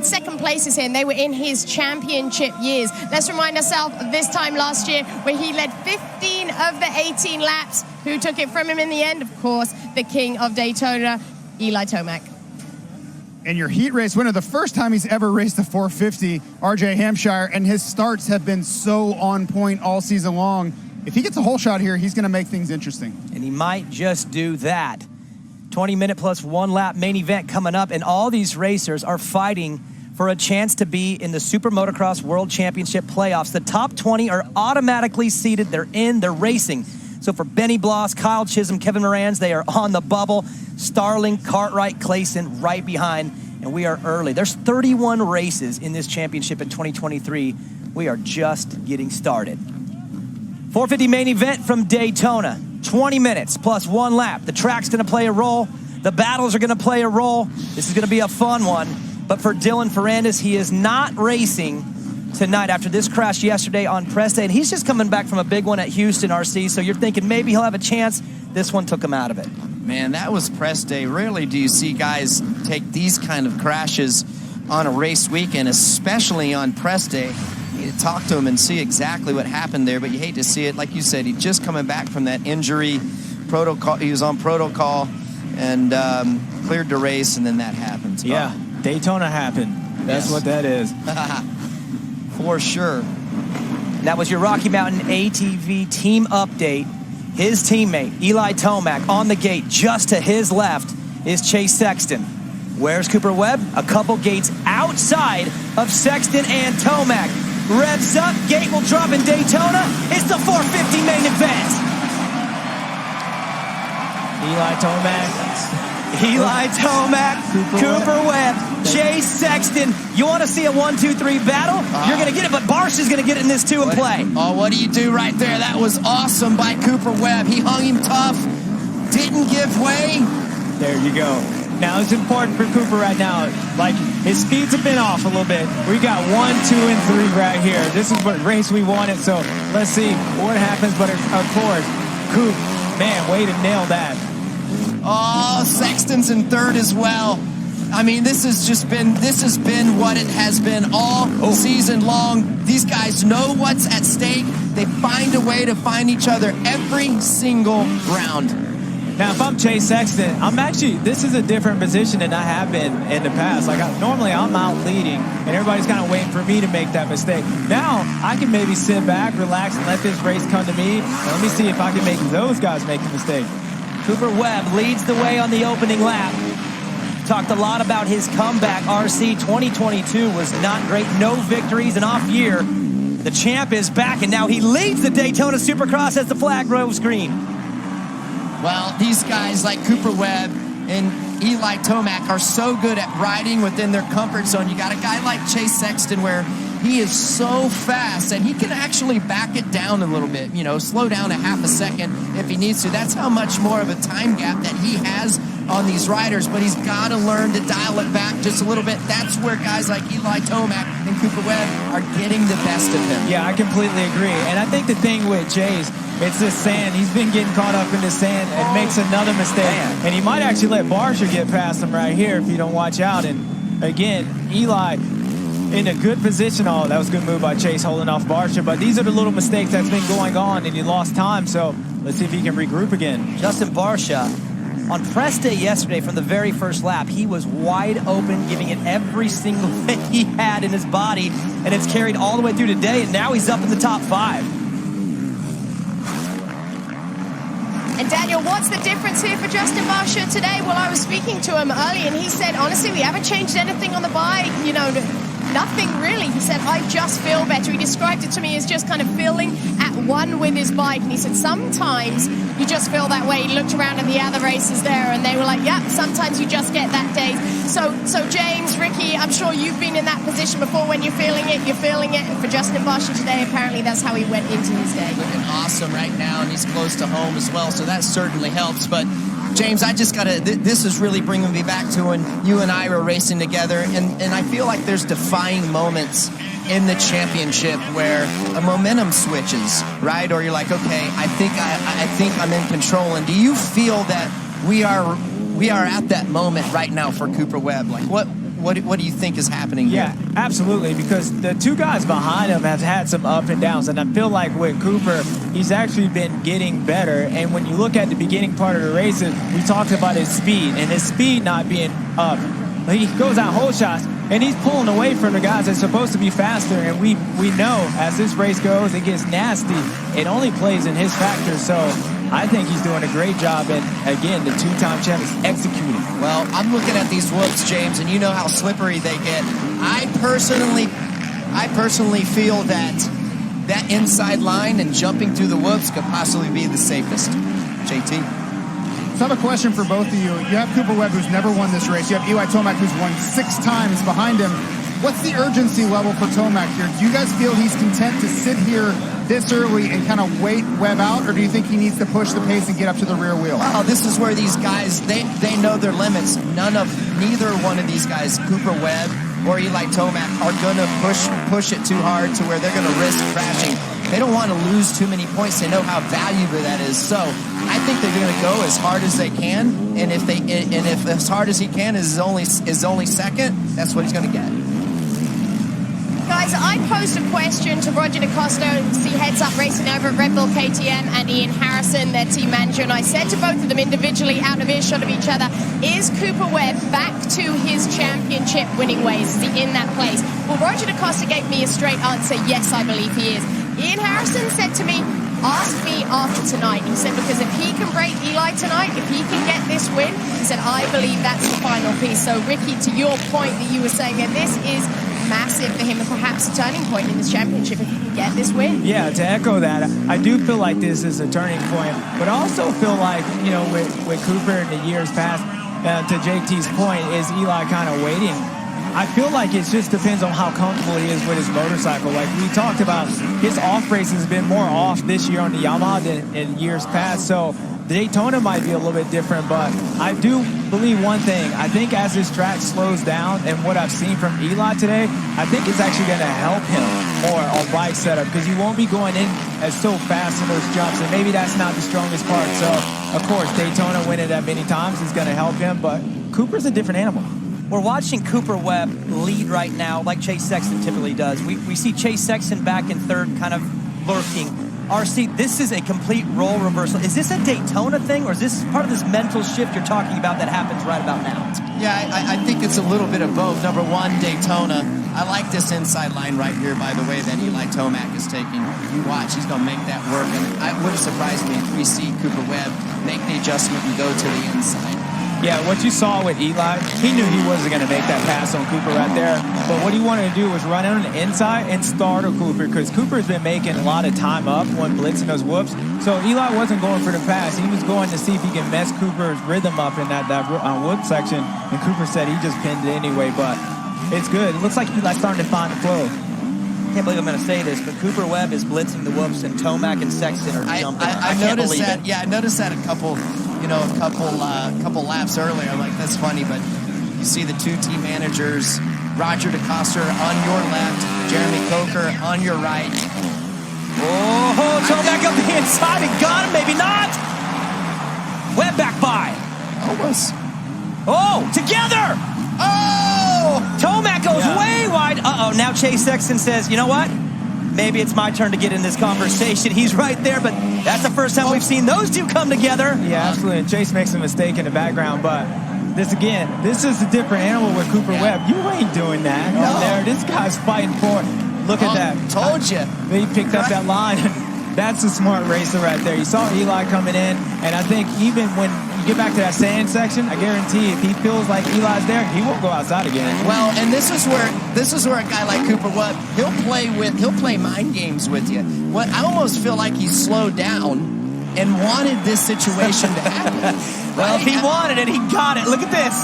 second places here, and they were in his championship years. Let's remind ourselves of this time last year where he led 15 of the 18 laps. Who took it from him in the end? Of course, the king of Daytona, Eli Tomac. And your heat race winner, the first time he's ever raced a 450, RJ Hampshire, and his starts have been so on point all season long. If he gets a hole shot here, he's going to make things interesting. And he might just do that. 20-minute plus 1 lap main event coming up, and all these racers are fighting for a chance to be in the Super Motocross World Championship playoffs. The top 20 are automatically seeded. They're in, they're racing. So for Benny Bloss, Kyle Chisholm, Kevin Morans, they are on the bubble. Starling, Cartwright, Clayson right behind, and we are early. There's 31 races in this championship in 2023. We are just getting started. 450 main event from Daytona. 20 minutes plus 1 lap. The track's going to play a role. The battles are going to play a role. This is going to be a fun one. But for Dylan Ferrandis, he is not racing tonight after this crash yesterday on press day. And he's just coming back from a big one at Houston, RC. So you're thinking maybe he'll have a chance. This one took him out of it. Man, that was press day. Rarely do you see guys take these kind of crashes on a race weekend, especially on press day. You need to talk to him and see exactly what happened there, but you hate to see it. Like you said, he's just coming back from that injury protocol. He was on protocol and cleared the race, and then that happens. Yeah, Daytona happened. That's what that is. For sure. That was your Rocky Mountain ATV team update. His teammate, Eli Tomac, on the gate just to his left is Chase Sexton. Where's Cooper Webb? A couple gates outside of Sexton and Tomac. Revs up, gate will drop in Daytona. It's the 450 main event. Eli Tomac, Cooper Webb, Chase Sexton. You want to see a 1-2-3 battle? You're going to get it, but Barsh is going to get it in this too and play. Oh, what do you do right there? That was awesome by Cooper Webb. He hung him tough, didn't give way. There you go. Now it's important for Cooper right now. Like, his speeds have been off a little bit. We got 1, 2, and 3 right here. This is what race we wanted, so let's see what happens. But of course, Coop, man, way to nail that. Oh, Sexton's in third as well. I mean, this has been what it has been all season long. These guys know what's at stake. They find a way to find each other every single round. Now, if I'm Chase Sexton, this is a different position than I have been in the past. Like, normally I'm out leading, and everybody's kind of waiting for me to make that mistake. Now, I can maybe sit back, relax, and let this race come to me. And let me see if I can make those guys make the mistake. Cooper Webb leads the way on the opening lap. Talked a lot about his comeback. RC 2022 was not great. No victories, an off year. The champ is back, and now he leads the Daytona Supercross as the flag grows green. Well, these guys like Cooper Webb and Eli Tomac are so good at riding within their comfort zone. You got a guy like Chase Sexton where he is so fast and he can actually back it down a little bit, slow down a half a second if he needs to. That's how much more of a time gap that he has on these riders, but he's got to learn to dial it back just a little bit. That's where guys like Eli Tomac and Cooper Webb are getting the best of him. Yeah, I completely agree. And I think the thing with Chase, it's this sand. He's been getting caught up in the sand and makes another mistake. And he might actually let Barsha get past him right here if you don't watch out. And again, Eli in a good position. Oh, that was a good move by Chase holding off Barsha. But these are the little mistakes that's been going on, and he lost time. So let's see if he can regroup again. Justin Barsha, on press day yesterday from the very first lap, he was wide open, giving it every single thing he had in his body, and it's carried all the way through today, and now he's up in the top 5. And Daniel, what's the difference here for Justin Barsha today? Well, I was speaking to him early, and he said, honestly, we haven't changed anything on the bike, nothing really. He said, I just feel better. He described it to me as just kind of feeling at one with his bike. And he said, sometimes you just feel that way. He looked around at the other races there, and they were like, yeah, sometimes you just get that day. So James, Ricky, I'm sure you've been in that position before. When you're feeling it, you're feeling it. And for Justin Barsha today, apparently that's how he went into his day. Looking awesome right now, and he's close to home as well, so that certainly helps. But James, I just gotta, this is really bringing me back to when you and I were racing together, and I feel like there's defining moments in the championship where a momentum switches, right? Or you're like, okay, I think I'm in control. And do you feel that we are at that moment right now for Cooper Webb? Like, what do you think is happening here? Yeah, absolutely, because the two guys behind him have had some up and downs, and I feel like with Cooper, he's actually been getting better. And when you look at the beginning part of the races, we talked about his speed, and his speed not being up he goes out whole shots, and he's pulling away from the guys that's supposed to be faster. And we know as this race goes, it gets nasty. It only plays in his factor. So I think he's doing a great job. And again, the two-time champ is executing. Well, I'm looking at these whoops, James, and you know how slippery they get. I personally feel that inside line and jumping through the whoops could possibly be the safest. JT. So I have a question for both of you. You have Cooper Webb, who's never won this race. You have Eli Tomac, who's won 6 times behind him. What's the urgency level for Tomac here? Do you guys feel he's content to sit here this early and kind of wait Webb out, or do you think he needs to push the pace and get up to the rear wheel? Well, this is where these guys, they know their limits. Neither one of these guys, Cooper Webb or Eli Tomac, are going to push it too hard to where they're going to risk crashing. They don't want to lose too many points. They know how valuable that is. So I think they're going to go as hard as they can, and if as hard as he can is only second, that's what he's going to get. Guys, I posed a question to Roger DaCosta, he heads up racing over at Red Bull KTM, and Ian Harrison, their team manager, and I said to both of them individually, out of earshot of each other, is Cooper Webb back to his championship winning ways? Is he in that place? Well, Roger DaCosta gave me a straight answer, yes, I believe he is. Ian Harrison said to me, ask me after tonight. He said, because if he can break Eli tonight, if he can get this win, he said, I believe that's the final piece. So, Ricky, to your point that you were saying, that this is massive for him and perhaps a turning point in this championship if he can get this win. Yeah, to echo that, I do feel like this is a turning point, but I also feel like, you know, with Cooper in the years past, to JT's point, is Eli kind of waiting? I feel like it just depends on how comfortable he is with his motorcycle. Like we talked about, his off race has been more off this year on the Yamaha than in years past. So Daytona might be a little bit different, but I do believe one thing. I think as this track slows down, and what I've seen from Eli today, I think it's actually going to help him more on bike setup, because he won't be going in as so fast in those jumps, and maybe that's not the strongest part. So, of course, Daytona winning that many times is going to help him, but Cooper's a different animal. We're watching Cooper Webb lead right now like Chase Sexton typically does. We see Chase Sexton back in third, kind of lurking. RC, this is a complete role reversal. Is this a Daytona thing, or is this part of this mental shift you're talking about that happens right about now? Yeah, I think it's a little bit of both. Number one, Daytona. I like this inside line right here, by the way, that Eli Tomac is taking. You watch, he's going to make that work. And it would have surprised me if we see Cooper Webb make the adjustment and go to the inside. Yeah, what you saw with Eli, he knew he wasn't going to make that pass on Cooper right there. But what he wanted to do was run on the inside and startle Cooper, because Cooper's been making a lot of time up when blitzing those whoops. So Eli wasn't going for the pass. He was going to see if he can mess Cooper's rhythm up in that whoop section. And Cooper said he just pinned it anyway, but it's good. It looks like Eli's starting to find the flow. I can't believe I'm going to say this, but Cooper Webb is blitzing the whoops, and Tomac and Sexton are jumping. I noticed that. Yeah, I noticed that a couple laps earlier. Like, that's funny, but you see the two team managers, Roger DaCosta on your left, Jeremy Coker on your right. Oh, Tomac up the inside and got him, maybe not. Webb back by. Almost. Oh, together. Oh, Tomac goes way wide. Uh-oh, now Chase Sexton says, you know what? Maybe it's my turn to get in this conversation. He's right there, but that's the first time we've seen those two come together. Yeah, absolutely. And Chase makes a mistake in the background, but this is a different animal with Cooper Webb. You ain't doing that. No. There, this guy's fighting for it. Look at that. Told you. He picked up that line. That's a smart racer right there. You saw Eli coming in, and I think even when you get back to that sand section, I guarantee if he feels like Eli's there, he won't go outside again. Well, and this is where a guy like Cooper Webb, he'll play mind games with you. I almost feel like he's slowed down and wanted this situation to happen. Well, if he wanted it, he got it. Look at this.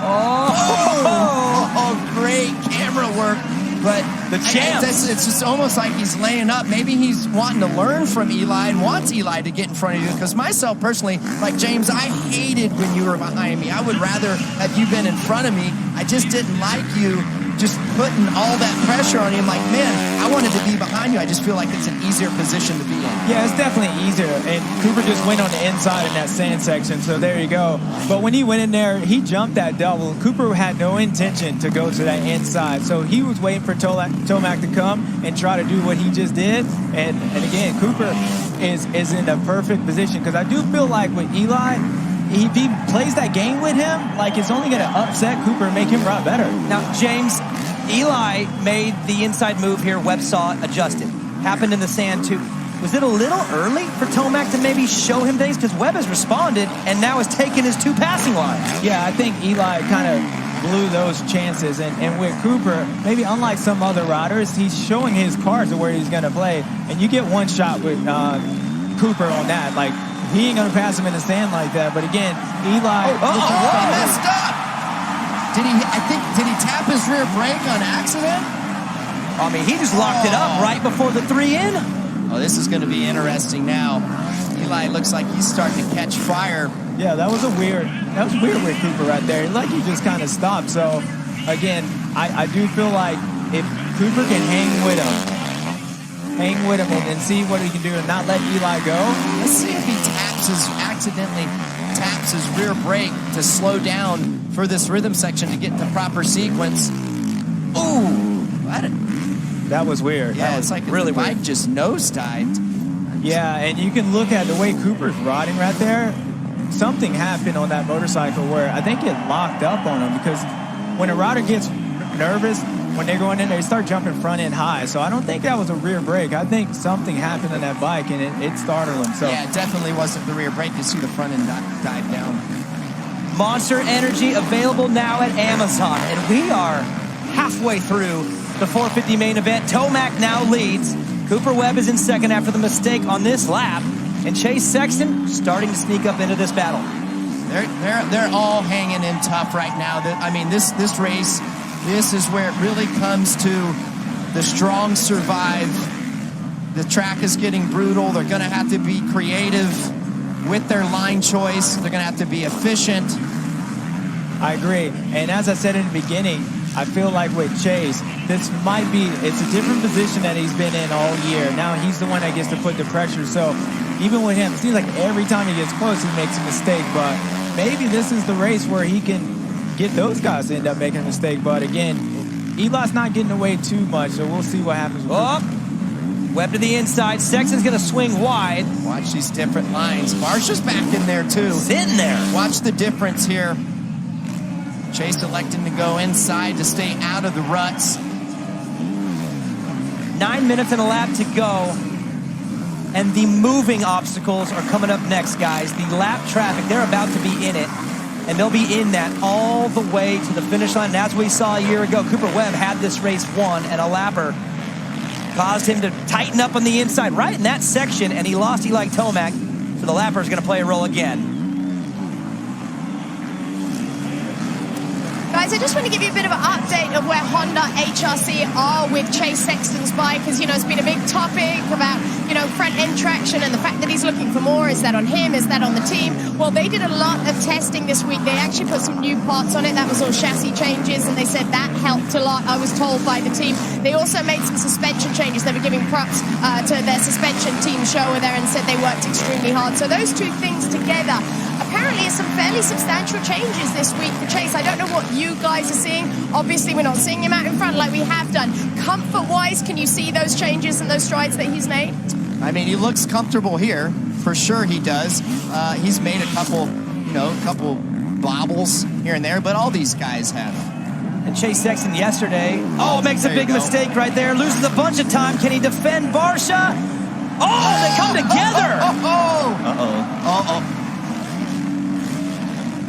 Oh, great camera work. But the champ. It's just almost like he's laying up. Maybe he's wanting to learn from Eli and wants Eli to get in front of you. Because myself personally, like James, I hated when you were behind me. I would rather have you been in front of me. I just didn't like you just putting all that pressure on you. I'm like, man, I wanted to be behind you. I just feel like it's an easier position to be in. Yeah, it's definitely easier. And Cooper just went on the inside in that sand section, so there you go. But when he went in there, he jumped that double. Cooper had no intention to go to that inside, so he was waiting for Tomac to come and try to do what he just did. And again, Cooper is in a perfect position, because I do feel like with Eli, if he plays that game with him, like, it's only going to upset Cooper and make him ride better. Now, James, Eli made the inside move here. Webb saw it, adjusted. Happened in the sand, too. Was it a little early for Tomac to maybe show him things? Because Webb has responded and now has taken his 2 passing lines. Yeah, I think Eli kind of blew those chances. And with Cooper, maybe unlike some other riders, he's showing his cards of where he's going to play. And you get one shot with Cooper on that. Like, he ain't going to pass him in the sand like that. But again, Eli... He messed up. Did he tap his rear brake on accident? I mean, he just locked it up right before the 3-in. Oh, this is going to be interesting now. Eli looks like he's starting to catch fire. Yeah, that was weird with Cooper right there. Like, he just kind of stopped. So, again, I do feel like if Cooper can hang with him and see what he can do and not let Eli go. Let's see if he accidentally taps his rear brake to slow down for this rhythm section to get the proper sequence. Ooh, that was weird. Yeah, that was it's like really the bike weird. just nosedived. Yeah, and you can look at the way Cooper's riding right there. Something happened on that motorcycle where I think it locked up on him, because when a rider gets nervous, when they're going in there, they start jumping front end high. So I don't think that was a rear brake. I think something happened on that bike and it startled him. So yeah, it definitely wasn't the rear brake. You see the front end dive down. Monster Energy available now at Amazon. And we are halfway through the 450 main event. Tomac now leads. Cooper Webb is in second after the mistake on this lap. And Chase Sexton starting to sneak up into this battle. They're all hanging in tough right now. I mean, this race, this is where it really comes to the strong survive. The track is getting brutal. They're going to have to be creative with their line choice. They're going to have to be efficient. I agree. And as I said in the beginning, I feel like with Chase, it's a different position that he's been in all year. Now he's the one that gets to put the pressure. So even with him, it seems like every time he gets close, he makes a mistake. But maybe this is the race where he can get those guys to end up making a mistake. But again, Eli's not getting away too much, so we'll see what happens. Webb to the inside. Sexton's going to swing wide. Watch these different lines. Barsha's back in there, too. Sitting there. Watch the difference here. Chase electing to go inside to stay out of the ruts. 9 minutes and a lap to go. And the moving obstacles are coming up next, guys. The lap traffic, they're about to be in it. And they'll be in that all the way to the finish line. And as we saw a year ago, Cooper Webb had this race won, and a lapper caused him to tighten up on the inside right in that section, and he lost Eli Tomac. So the lapper is going to play a role again. Guys, I just want to give you a bit of an update of where Honda HRC are with Chase Sexton's bike, because, it's been a big topic about, front end traction and the fact that he's looking for more. Is that on him? Is that on the team? Well, they did a lot of testing this week. They actually put some new parts on it. That was all chassis changes, and they said that helped a lot, I was told by the team. They also made some suspension changes. They were giving props to their suspension team show there and said they worked extremely hard. So those two things together, apparently some fairly substantial changes this week for Chase. I don't know what you guys are seeing. Obviously, we're not seeing him out in front like we have done. Comfort-wise, can you see those changes and those strides that he's made? I mean, he looks comfortable here. For sure he does. He's made a couple bobbles here and there, but all these guys have. And Chase Sexton yesterday, makes a big mistake right there. Loses a bunch of time. Can he defend Barsha? They come together.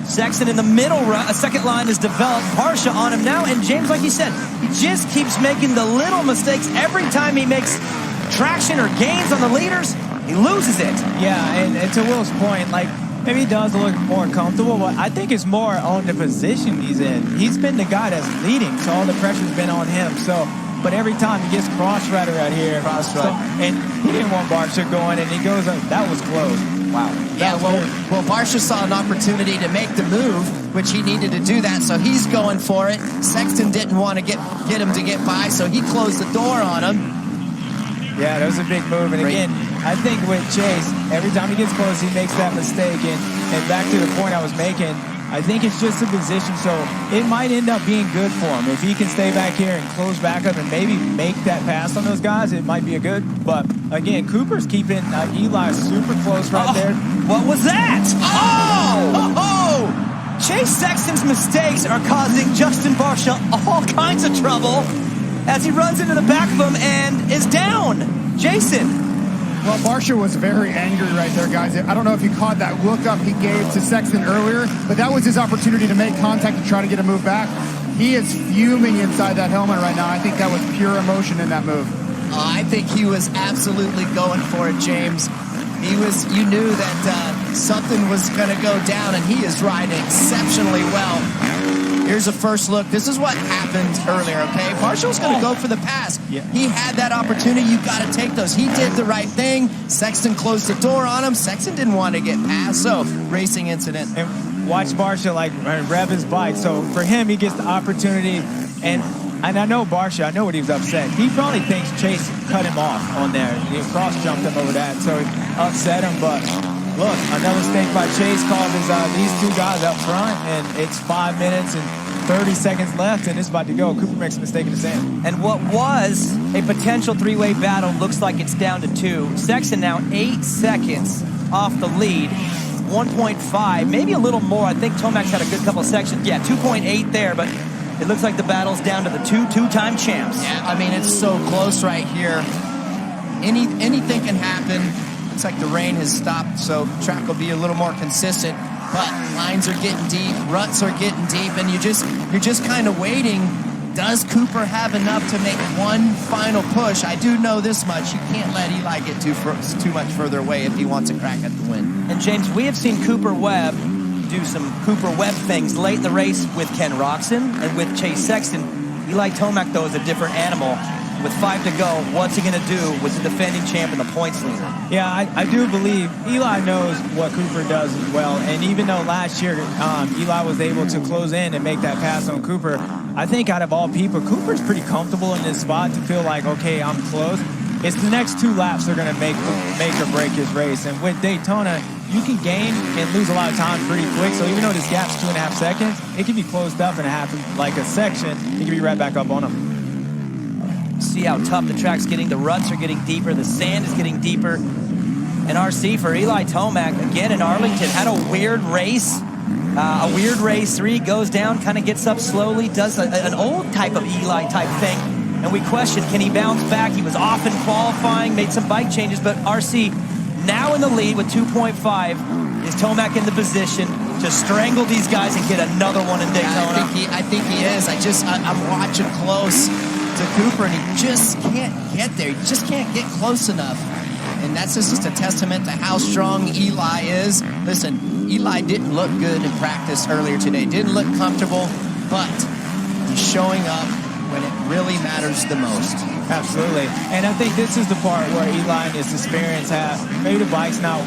Sexton in the middle run. A second line is developed. Barsha on him now. And James, like you said, he just keeps making the little mistakes. Every time he makes traction or gains on the leaders, he loses it. Yeah, and to Will's point, maybe he does look more comfortable, but I think it's more on the position he's in. He's been the guy that's leading, so all the pressure's been on him. So, but every time he gets cross-rudder right here, and he didn't want Barsha going, and he goes, that was close. Wow. Yeah, well, Barsha saw an opportunity to make the move, which he needed to do that, so he's going for it. Sexton didn't want to get him to get by, so he closed the door on him. Yeah, that was a big move. And again, I think with Chase, every time he gets close, he makes that mistake. And back to the point I was making, I think it's just a position, so it might end up being good for him. If he can stay back here and close back up and maybe make that pass on those guys, it might be a good. But again, Cooper's keeping Eli super close right there. What was that? Chase Sexton's mistakes are causing Justin Barsha all kinds of trouble as he runs into the back of him and is down. Jason. Well, Barsha was very angry right there, guys. I don't know if you caught that look up he gave to Sexton earlier, but that was his opportunity to make contact and try to get a move back. He is fuming inside that helmet right now. I think that was pure emotion in that move. I think he was absolutely going for it, James. You knew that something was going to go down, and he is riding exceptionally well. Here's a first look. This is what happened earlier, okay? Marshall's going to go for the pass. Yeah. He had that opportunity. You got to take those. He did the right thing. Sexton closed the door on him. Sexton didn't want to get past, so racing incident. And watch Barsha like rev his bike. So for him, he gets the opportunity. And I know Barsha, I know what he was upset. He probably thinks Chase cut him off on there. He cross-jumped him over that, so it upset him. But look, another mistake by Chase called these two guys up front, and it's 5 minutes and 30 seconds left, and it's about to go. Cooper makes a mistake in the sand. And what was a potential three-way battle looks like it's down to 2. Sexton now 8 seconds off the lead. 1.5, maybe a little more. I think Tomac's had a good couple of sections. Yeah, 2.8 there, but it looks like the battle's down to the two-time champs. Yeah, I mean, it's so close right here. Anything can happen. Looks like the rain has stopped, so track will be a little more consistent. But lines are getting deep, ruts are getting deep, and you're just kind of waiting. Does Cooper have enough to make one final push? I do know this much. You can't let Eli get too much further away if he wants a crack at the win. And James, we have seen Cooper Webb do some Cooper Webb things late in the race with Ken Roxon and with Chase Sexton. Eli Tomac, though, is a different animal. With 5 to go, what's he going to do with the defending champ in the points leader? Yeah, I do believe Eli knows what Cooper does as well. And even though last year Eli was able to close in and make that pass on Cooper, I think out of all people, Cooper's pretty comfortable in this spot to feel like, okay, I'm close. It's the next 2 laps they're going to make or break his race. And with Daytona, you can gain and lose a lot of time pretty quick. So even though this gap's 2.5 seconds, it can be closed up in a section. It can be right back up on him. See how tough the track's getting. The ruts are getting deeper. The sand is getting deeper. And RC for Eli Tomac, again in Arlington, had a weird race. A weird race. 3 goes down, kind of gets up slowly, does an old type of Eli type thing. And we questioned, can he bounce back? He was off in qualifying, made some bike changes, but RC now in the lead with 2.5. Is Tomac in the position to strangle these guys and get another one in Daytona? Yeah, I think he is. I'm watching close to Cooper, and he just can't get there. He just can't get close enough. And that's just a testament to how strong Eli is. Listen, Eli didn't look good in practice earlier today. Didn't look comfortable, but he's showing up when it really matters the most. Absolutely. And I think this is the part where Eli and his experience have. Maybe the bike's not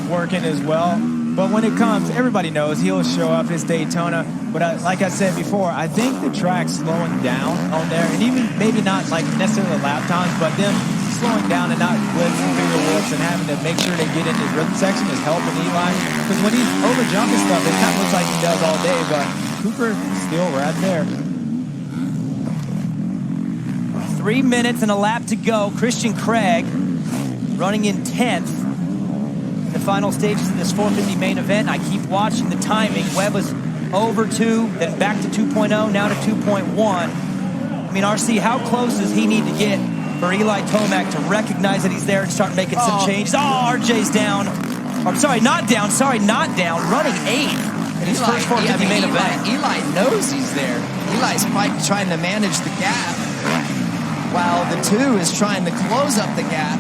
working as well. But when it comes, everybody knows he'll show up. It's Daytona. But like I said before, I think the track's slowing down on there. And even maybe not like necessarily lap times, but them slowing down and not blitzing through the whoops and having to make sure they get in the rhythm section is helping Eli. Because when he's over jumping stuff, it kind of looks like he does all day. But Cooper's still right there. 3 minutes and a lap to go. Christian Craig running in 10th. The final stages of this 450 main event. I keep watching the timing. Webb was over 2, then back to 2.0, now to 2.1. I mean, RC, how close does he need to get for Eli Tomac to recognize that he's there and start making some changes? Oh, RJ's down. Or, sorry, not down. Running 8th in his first 450 main event. Eli knows he's there. Eli's trying to manage the gap while the 2 is trying to close up the gap.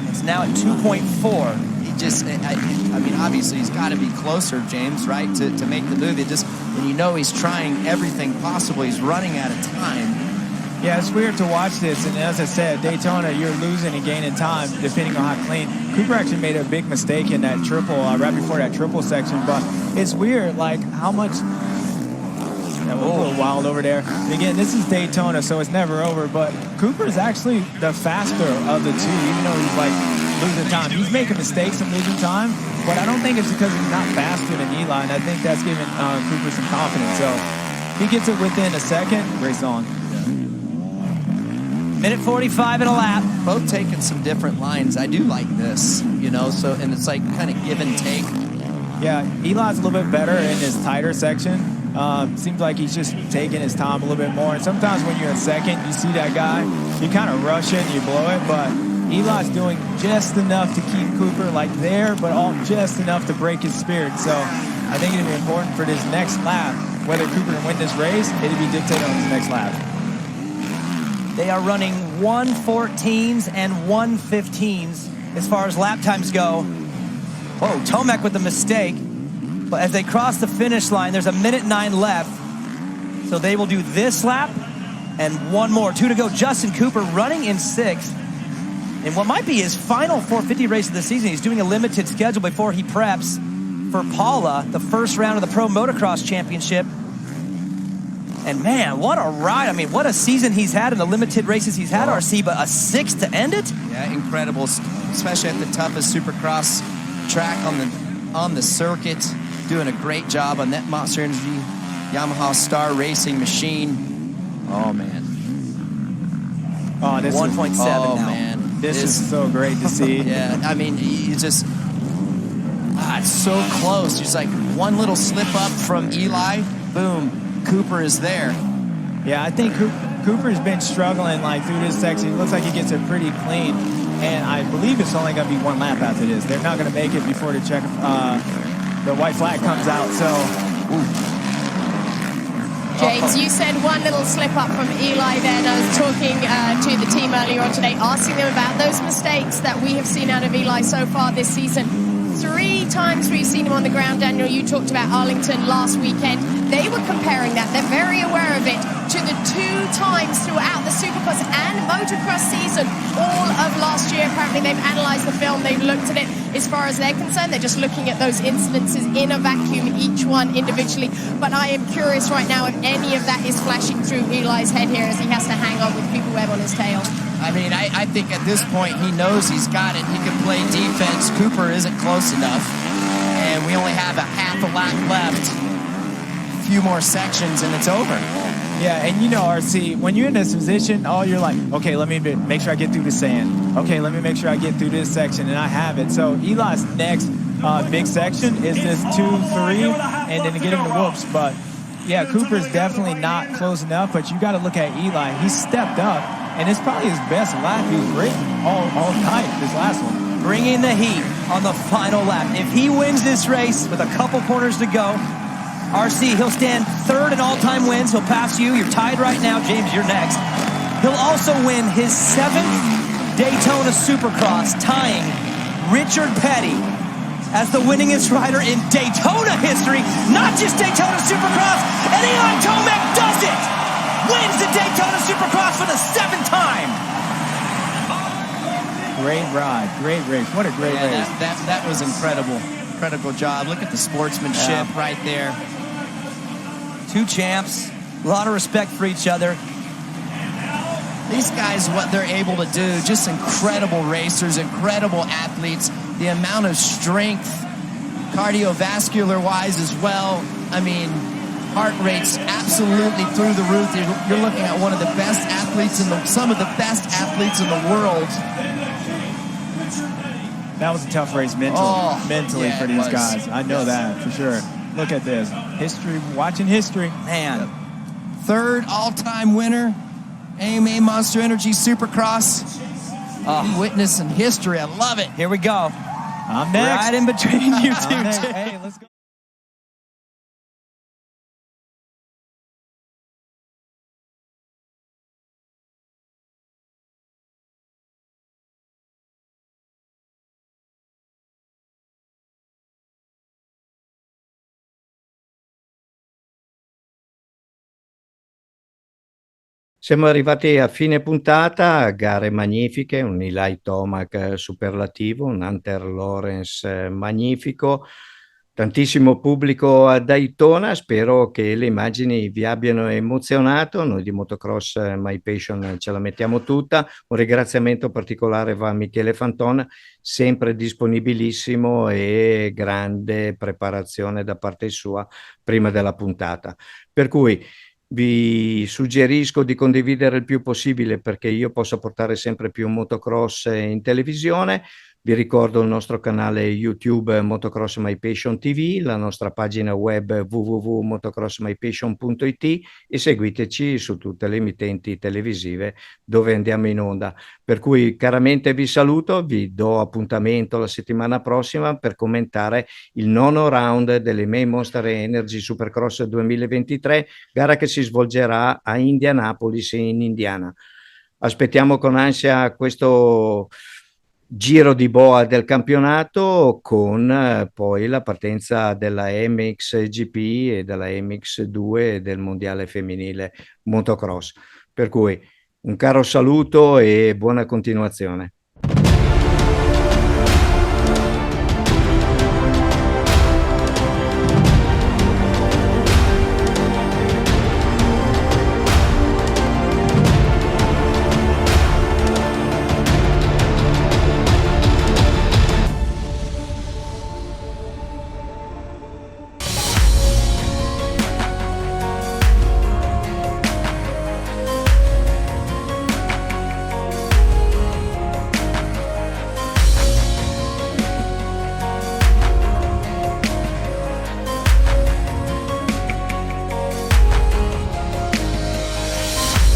It's now at 2.4. He just, I mean, obviously he's got to be closer, James, right, to make the move. It just, when you know he's trying everything possible, he's running out of time. Yeah, it's weird to watch this, and as I said, Daytona, you're losing and gaining time depending on how clean. Cooper actually made a big mistake in that triple, right before that triple section, but it's weird, like, how much... That was a little wild over there. And again, this is Daytona, so it's never over, but Cooper's actually the faster of the 2, even though he's like losing time. He's making mistakes and losing time, but I don't think it's because he's not faster than Eli, and I think that's giving Cooper some confidence. So if he gets it within a second, race on. Minute 45 and a lap. Both taking some different lines. I do like this, you know, so, and it's like kind of give and take. Yeah, Eli's a little bit better in his tighter section. Seems like he's just taking his time a little bit more. And sometimes when you're in second, you see that guy, you kind of rush it and you blow it. But Eli's doing just enough to keep Cooper like there, but all just enough to break his spirit. So I think it'd be important for this next lap, whether Cooper can win this race, it'd be dictated on his next lap. They are running 1:14s and 1:15s as far as lap times go. Whoa, Tomac with a mistake. But as they cross the finish line, there's a minute 9 left. So they will do this lap and one more. 2 to go. Justin Cooper running in 6th. In what might be his final 450 race of the season. He's doing a limited schedule before he preps for Paula, the first round of the Pro Motocross Championship. And man, what a ride. I mean, what a season he's had in the limited races he's had, RC, but a 6th to end it? Yeah, incredible, especially at the toughest Supercross track on the circuit. Doing a great job on that Monster Energy Yamaha Star Racing machine. Oh, man. Oh, this 1.7 now. Man. This is so great to see. Yeah, I mean, you just... it's so close. Just like one little slip up from Eli, boom, Cooper is there. Yeah, I think Cooper's been struggling like through this section. It looks like he gets it pretty clean. And I believe it's only going to be one lap after this. They're not going to make it before the check... the white flag comes out, so... James, you said one little slip up from Eli then. I was talking to the team earlier on today, asking them about those mistakes that we have seen out of Eli so far this season. 3 times we've seen him on the ground. Daniel, you talked about Arlington last weekend. They were comparing that. They're very aware of it to the 2 times throughout the Supercross and Motocross season all of last year. Apparently they've analyzed the film. They've looked at it. As far as they're concerned, they're just looking at those incidences in a vacuum, each one individually. But I am curious right now if any of that is flashing through Eli's head here as he has to hang on with Cooper Webb on his tail. I mean, I think at this point he knows he's got it. He can play defense. Cooper isn't close enough. And we only have a half a lap left. A few more sections and it's over. Yeah, and you know, RC, when you're in this position, you're like, okay, let me make sure I get through the sand. Okay, let me make sure I get through this section, and I have it. So Eli's next big section is this 2, 3, and then to get him to whoops. But yeah, Cooper's definitely not close enough, but you got to look at Eli. He stepped up, and it's probably his best lap he's ridden all night, this last one. Bringing the heat on the final lap. If he wins this race with a couple corners to go, RC, he'll stand 3rd in all-time wins. He'll pass you. You're tied right now. James, you're next. He'll also win his 7th Daytona Supercross, tying Richard Petty as the winningest rider in Daytona history, not just Daytona Supercross. And Eli Tomac does it! Wins the Daytona Supercross for the 7th time! Great ride, great race. What a great race. That was incredible. Incredible job. Look at the sportsmanship right there. 2 champs, a lot of respect for each other. These guys, what they're able to do, just incredible racers, incredible athletes. The amount of strength, cardiovascular-wise as well. I mean, heart rates absolutely through the roof. You're looking at one of the best athletes some of the best athletes in the world. That was a tough race mentally for these guys. I know that for sure. Look at this. History, watching history. Man. 3rd all-time winner, AMA Monster Energy Supercross. Witnessing history. I love it. Here we go. I'm next. Right in between you two. Hey, let's go. Siamo arrivati a fine puntata, gare magnifiche, un Eli Tomac superlativo, un Hunter Lawrence magnifico. Tantissimo pubblico a Daytona, spero che le immagini vi abbiano emozionato. Noi di Motocross My Passion ce la mettiamo tutta. Un ringraziamento particolare va a Michele Fanton, sempre disponibilissimo e grande preparazione da parte sua prima della puntata. Per cui vi suggerisco di condividere il più possibile perché io possa portare sempre più motocross in televisione. Vi ricordo il nostro canale YouTube Motocross My Passion TV, la nostra pagina web www.motocrossmypassion.it e seguiteci su tutte le emittenti televisive dove andiamo in onda. Per cui caramente vi saluto, vi do appuntamento la settimana prossima per commentare il nono round delle Main Monster Energy Supercross 2023, gara che si svolgerà a Indianapolis in Indiana. Aspettiamo con ansia questo giro di boa del campionato con poi la partenza della MXGP e della MX2 del mondiale femminile motocross. Per cui un caro saluto e buona continuazione.